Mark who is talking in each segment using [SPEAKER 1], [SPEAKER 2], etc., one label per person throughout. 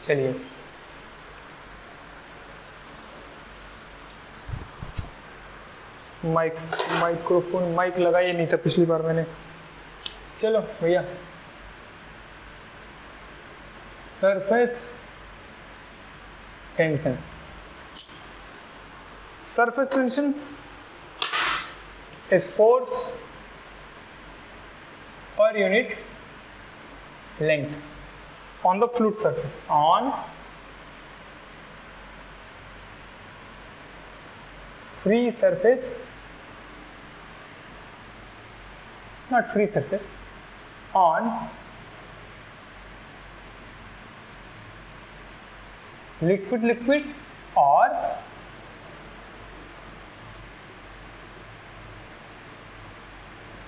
[SPEAKER 1] चलिए microphone mic लगाया नहीं था पिछली बार मैंने। चलो भैया, surface tension. Surface tension is force per unit length on the fluid surface, on free surface, not free surface, on liquid or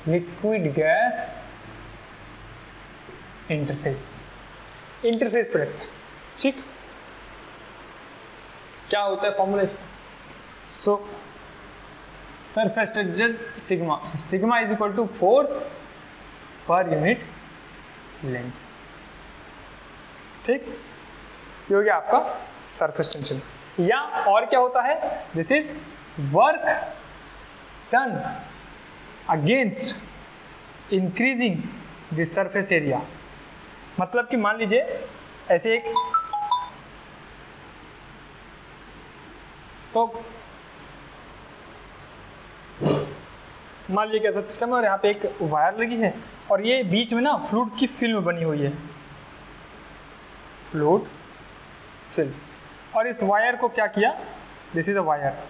[SPEAKER 1] liquid gas interface product. ठीक, क्या होता है फॉर्मूला इसका? So surface tension sigma, sigma is equal to force पर unit length. ठीक, ये हो गया आपका सरफेस टेंशन। या और क्या होता है? This is work done against increasing the surface area. मतलब कि मान लीजिए ऐसे एक, तो मान लीजिए कैसा सिस्टम है और यहाँ पे एक वायर लगी है और ये बीच में ना फ्लूइड की फिल्म बनी हुई है, फ्लूइड फिल्म। और इस वायर को क्या किया? This is a wire.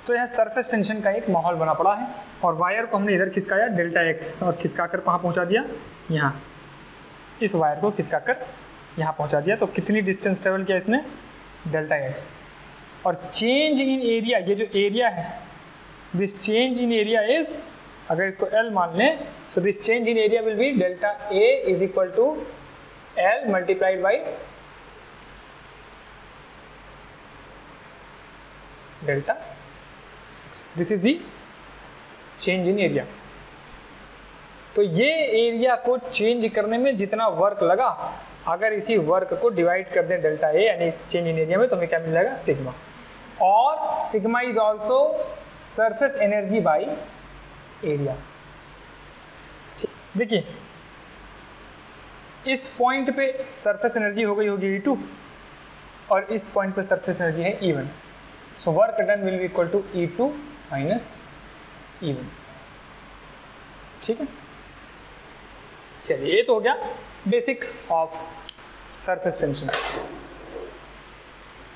[SPEAKER 1] तो यह सरफेस टेंशन का एक माहौल बना पड़ा है और वायर को हमने इधर खिसकाया डेल्टा एक्स और खिसकाकर कहाँ पहुँचा दिया? यहाँ। इस वायर को खिसकाकर यहाँ पहुँचा दिया। तो कितनी डिस्टेंस ट्रेवल किया इसने? Delta X. और चेंज इन एरिया, ये जो एरिया है, this change in area is, अगर इसको एल मान लें, so this change in area will be delta A is equal to L multiplied by delta. This is the change in area. तो ये area को चेंज करने में जितना वर्क लगा, अगर इसी वर्क को डिवाइड कर दें डेल्टा ए यानी इस चेंज इन एरिया में, तो हमें क्या मिल जाएगा? सिग्मा। और sigma is also surface energy by area. देखिए इस पॉइंट पे सरफेस एनर्जी हो गई होगी E2 और इस पॉइंट पे सरफेस एनर्जी है E1। So work done will be equal to E2 minus E1। ठीक है, चलिए ये तो हो गया बेसिक ऑफ सरफेस टेंशन।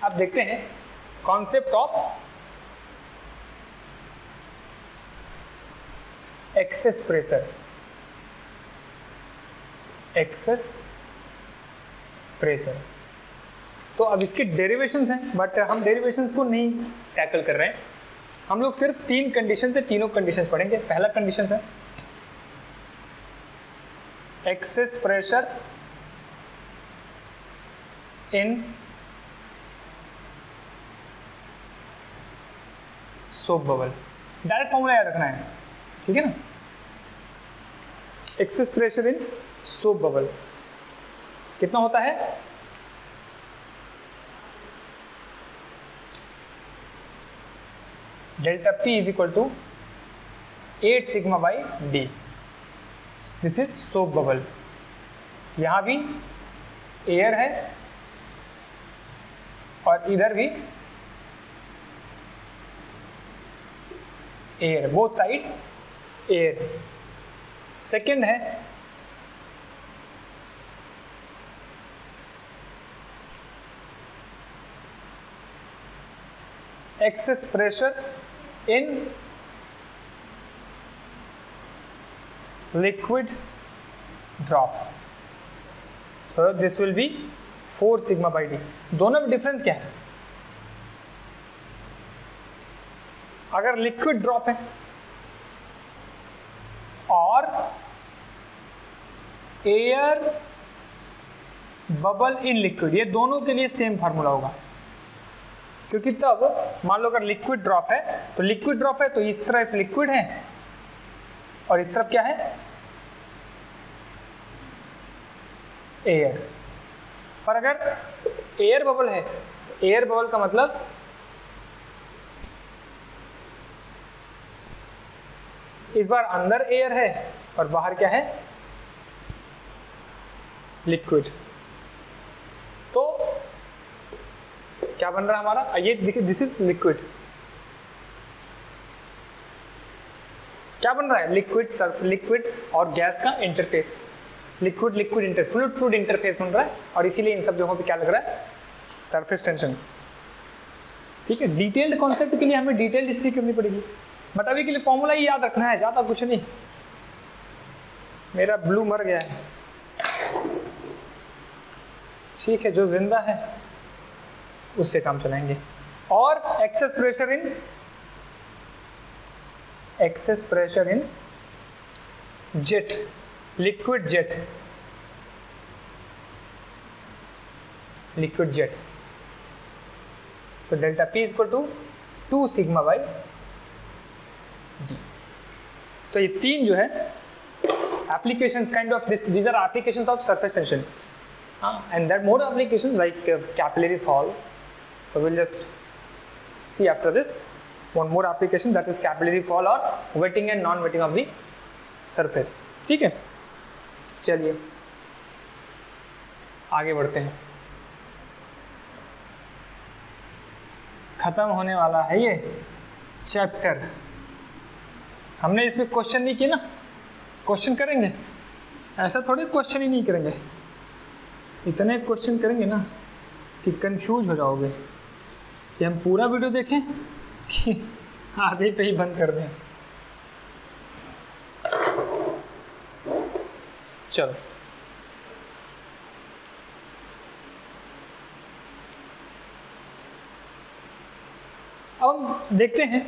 [SPEAKER 1] अब देखते हैं concept of excess pressure. Excess pressure, तो अब इसके डेरिवेशंस हैं, बट हम डेरिवेशंस को नहीं टैकल कर रहे हैं। हम लोग सिर्फ तीन कंडीशन से तीनों कंडीशंस पढ़ेंगे। पहला कंडीशन है excess pressure in soap bubble. Direct formula याद रखना है, ठीक है ना? Excess pressure in soap bubble कितना होता है? Delta P is equal to 8 sigma by D. This is soap bubble. यहां भी एयर है और इधर भी air, both side air. Second है excess pressure in liquid drop. So this will be 4 sigma by D. दोनों में डिफरेंस क्या है? अगर लिक्विड ड्रॉप है और एयर बबल इन लिक्विड, ये दोनों के लिए सेम फार्मूला होगा। क्योंकि तब मान लो अगर लिक्विड ड्रॉप है तो लिक्विड ड्रॉप है तो इस तरफ लिक्विड है और इस तरफ क्या है? एयर। पर अगर एयर बबल है तो एयर बबल का मतलब इस बार अंदर एयर है और बाहर क्या है, लिक्विड। तो क्या बन रहा है हमारा, ये देखिए दिस इज लिक्विड, क्या बन रहा है, लिक्विड सर्फ, लिक्विड और गैस का interface, liquid liquid inter, fluid fluid interface बन रहा है, और इसीलिए इन सब जगहों पे क्या लग रहा है, सरफेस टेंशन। ठीक है, डिटेल्ड कॉन्सेप्ट के लिए हमें डिटेल्ड हिस्ट्री करनी पड़ेगी, बट अभी के लिए फॉर्मूला ही याद रखना है, ज़्यादा कुछ नहीं। मेरा ब्लू मर गया है, ठीक है, जो जिंदा है उससे काम चलाएंगे। और access pressure in jet, liquid jet, so delta P is equal to 2 sigma by D। तो ये तीन जो है applications, kind of this, these are applications of surface tension, and there are more applications like capillary fall, so we'll just see after this one more application, that is capillary fall or wetting and non-wetting of the surface। ठीक है, चलिए आगे बढ़ते हैं, खत्म होने वाला है ये चैप्टर। हमने इसमें क्वेश्चन नहीं किए ना, क्वेश्चन करेंगे, ऐसा थोड़ी क्वेश्चन ही नहीं करेंगे, इतने क्वेश्चन करेंगे ना कि कंफ्यूज हो जाओगे कि हम पूरा वीडियो देखें कि आधे पे ही बंद कर दें। चलो अब हम देखते हैं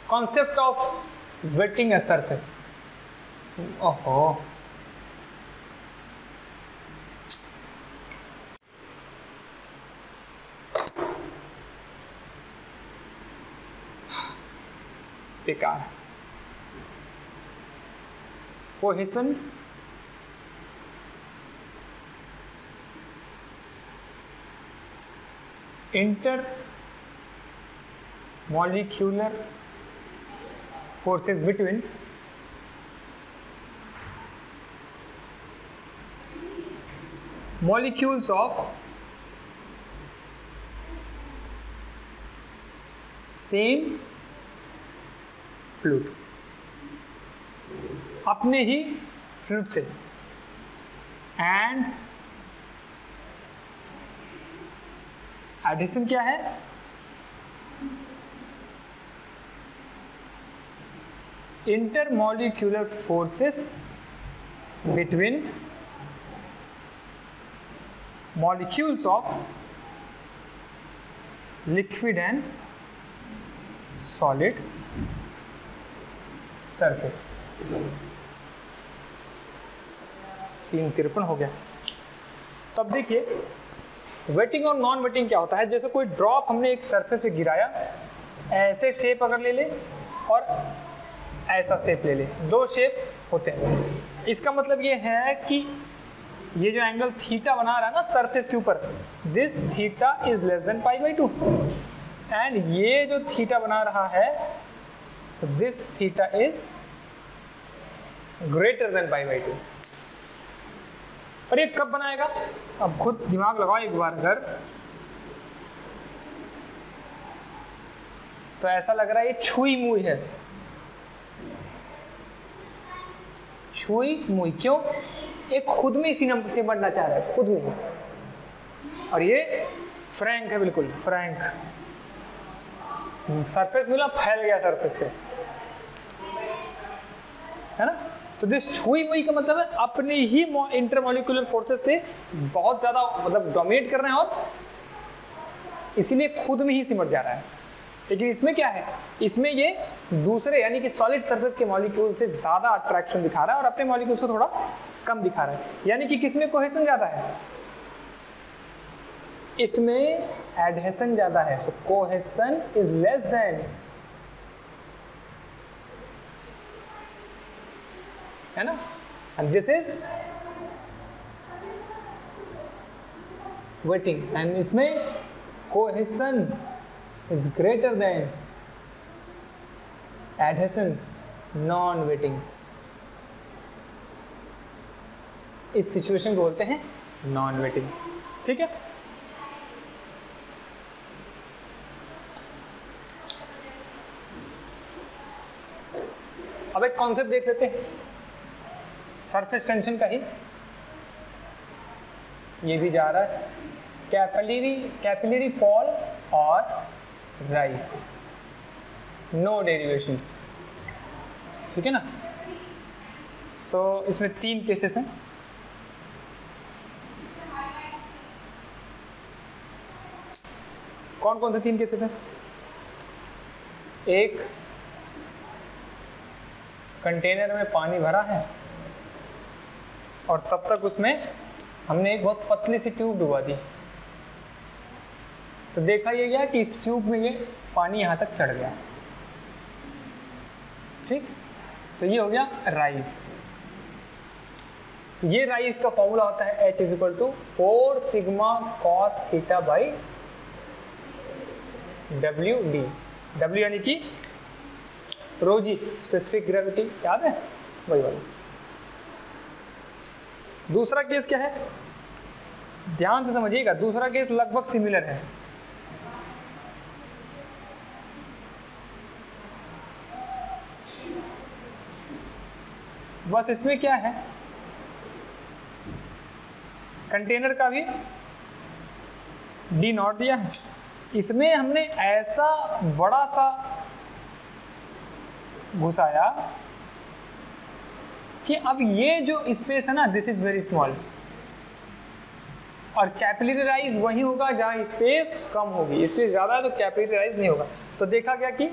[SPEAKER 1] concept of waiting a surface. ओहो, बेकार। Cohesion inter molecular forces between molecules of same fluid, अपने ही फ्लूइड से, एंड एडिशन क्या है, intermolecular forces between molecules of liquid and solid surface। 353 हो गया। तो अब देखिए वेटिंग और नॉन वेटिंग क्या होता है। जैसे कोई ड्रॉप हमने एक सरफेस पे गिराया, ऐसे शेप अगर ले ले और ऐसा शेप ले ले, दो शेप होते हैं। इसका मतलब ये है कि ये जो एंगल थीटा बना रहा है ना सरफेस के ऊपर, this theta is less than pi by 2, and ये जो थीटा बना रहा है this theta is greater than pi by 2। पर ये कब बनाएगा, अब खुद दिमाग लगाओ एक बार अगर, तो ऐसा लग रहा है ये छुई मुई है, छुई मुई। क्यों, एक खुद में इसी नंबर से बढ़ना चाह रहा है, खुद में, और ये फ्रैंक है, बिल्कुल फ्रैंक। सरफेस मिला, फैल गया सरफेस पे, है ना। तो दिस छुई मुई का मतलब है अपने ही इंटरमोलिकुलर फोर्सेस से बहुत ज्यादा मतलब डोमिनेट कर रहे हैं और इसीलिए खुद में ही सिमट जा रहा है। लेकिन इसमें क्या है, इसमें ये दूसरे यानी कि सॉलिड सरफेस के मॉलिक्यूल से ज्यादा अट्रैक्शन दिखा रहा है और अपने मॉलिक्यूल से थोड़ा कम दिखा रहा है। यानी कि किसमें कोहेसन ज्यादा है, इसमें एडहेसन ज्यादा है। So cohesion is less than, है ना, and this is wetting, and इसमें cohesion is greater than adhesion non wetting. इस सिचुएशन को बोलते हैं नॉन वेटिंग। ठीक है, अब एक कॉन्सेप्ट देख लेते हैं सरफेस टेंशन का ही। ये भी जा रहा है कैपिलरी फॉल और राइज, नो डेरिवेशंस। ठीक है ना। सो इसमें 3 केसेस हैं। कौन कौन से 3 केसेस हैं? एक, कंटेनर में पानी भरा है और तब तक उसमें हमने एक बहुत पतली सी ट्यूब डुबा दी, तो देखा ये गया कि इस ट्यूब में ये पानी यहाँ तक चढ़ गया। ठीक, तो ये हो गया राइज। तो ये राइज का फॉर्मूला होता है H = 4 sigma cos theta by WD। W यानी कि रोजी, स्पेसिफिक ग्रेविटी, याद है वही वाला। दूसरा केस क्या है, ध्यान से समझिएगा। दूसरा केस लगभग सिमिलर है। बस इसमें क्या है, कंटेनर का भी D0 दिया है, इसमें हमने ऐसा बड़ा सा घुसाया कि अब ये जो स्पेस है ना, दिस इज वेरी स्मॉल, और कैपिलरी राइज वही होगा जहां स्पेस कम होगी। स्पेस ज्यादा है तो कैपिलरी राइज नहीं होगा। तो देखा गया कि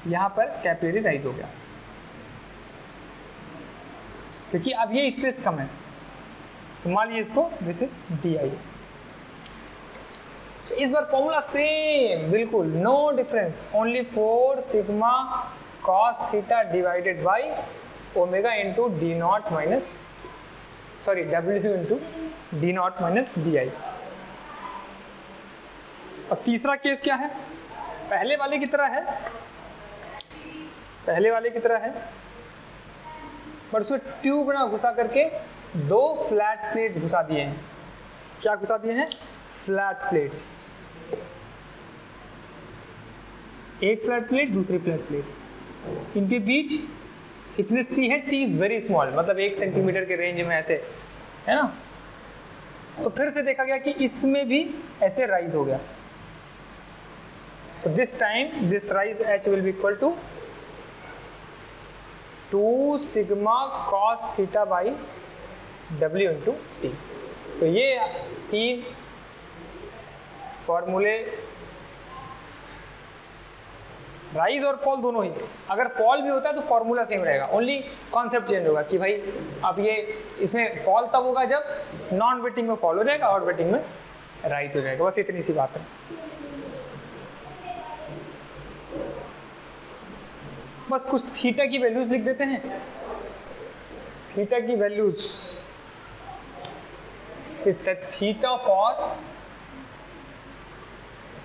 [SPEAKER 1] यहां पर कैपिलरी राइज हो गया, क्योंकि अब ये स्पेस कम है। तो मान लीजिए इसको दिस इज DI। तो इस बार फॉर्मूला सेम, बिल्कुल no difference, only 4 sigma cos theta divided by omega into D0 minus W into D0 minus DI। अब तीसरा केस क्या है, पहले वाले की तरह है, पर उसमें ट्यूब ना घुसा करके 2 फ्लैट प्लेट घुसा दिए हैं। क्या घुसा दिए हैं? Flat plates. एक फ्लैट प्लेट, दूसरी फ्लैट प्लेट, इनके बीच थिकनेस T है, T इज वेरी स्मॉल, मतलब 1 सेंटीमीटर के रेंज में ऐसे है ना। तो फिर से देखा गया कि इसमें भी ऐसे राइज हो गया। So this time this rise H will be equal to 2 sigma cos theta by W into T। तो ये 3 फॉर्मूले, राइज और फॉल दोनों ही। अगर फॉल भी होता है तो फॉर्मूला सेम रहेगा, ओनली कॉन्सेप्ट चेंज होगा कि भाई अब ये इसमें फॉल तब होगा जब नॉन वेटिंग में फॉल हो जाएगा और वेटिंग में राइज हो जाएगा। बस इतनी सी बात है। बस कुछ थीटा की वैल्यूज लिख देते हैं। थीटा की वैल्यूज, थीटा फॉर,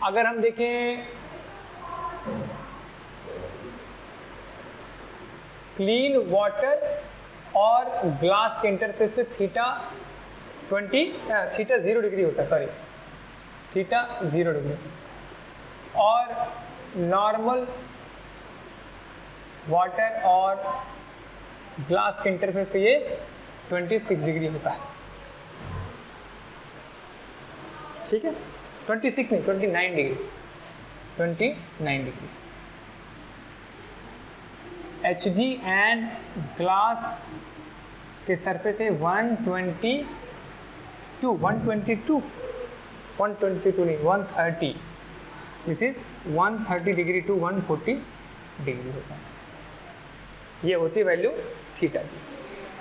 [SPEAKER 1] अगर हम देखें क्लीन वाटर और ग्लास के इंटरफेस पे थीटा 0 डिग्री होता है, सॉरी थीटा 0 डिग्री, और नॉर्मल वाटर और ग्लास के इंटरफेस पे ये 26 डिग्री होता है। ठीक है, 26 नहीं 29 degree, 29 degree. HG and glass के सरफेस है 122 नहीं 130, this is 130 degree to 140 degree होता है। ये होती है वैल्यू थीटा की।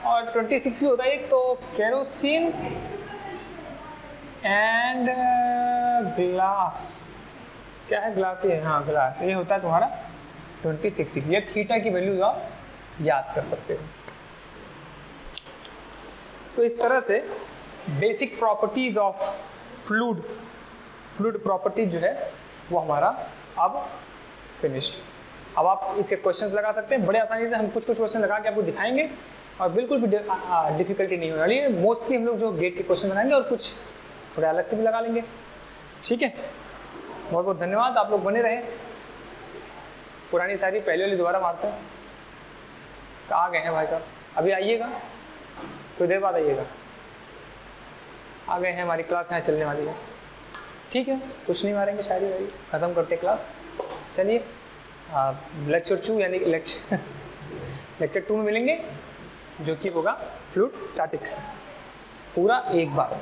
[SPEAKER 1] और 26 भी होता है एक, तो केरोसिन एंड ग्लास, क्या है ग्लास, ये हाँ ग्लास, ये होता है तुम्हारा 26 डिग्री। ये थीटा की वैल्यू आप याद कर सकते हो। तो इस तरह से basic properties of fluid property जो है वो हमारा अब फिनिश्ड। अब आप इसके क्वेश्चंस लगा सकते हैं बड़े आसानी से, हम कुछ क्वेश्चन लगा के आपको दिखाएंगे और बिल्कुल भी डिफिकल्टी नहीं होने वाली है। मोस्टली हम लोग जो गेट के क्वेश्चन बनाएंगे और कुछ थोड़े अलग से भी लगा लेंगे। ठीक है, बहुत बहुत धन्यवाद, आप लोग बने रहे। पुरानी सारी पहले वाली दोबारा मारते हैं। कहाँ गए हैं भाई साहब? अभी आइएगा, थोड़ी देर बाद आइएगा। आ गए हैं, हमारी क्लास यहाँ चलने वाली है। ठीक है, कुछ नहीं मारेंगे, शायरी भाई ख़त्म करते क्लास। चलिए लेक्चर 2 यानी लेक्चर 2 में मिलेंगे, जो कि होगा फ्लूइड स्टैटिक्स, पूरा एक बार।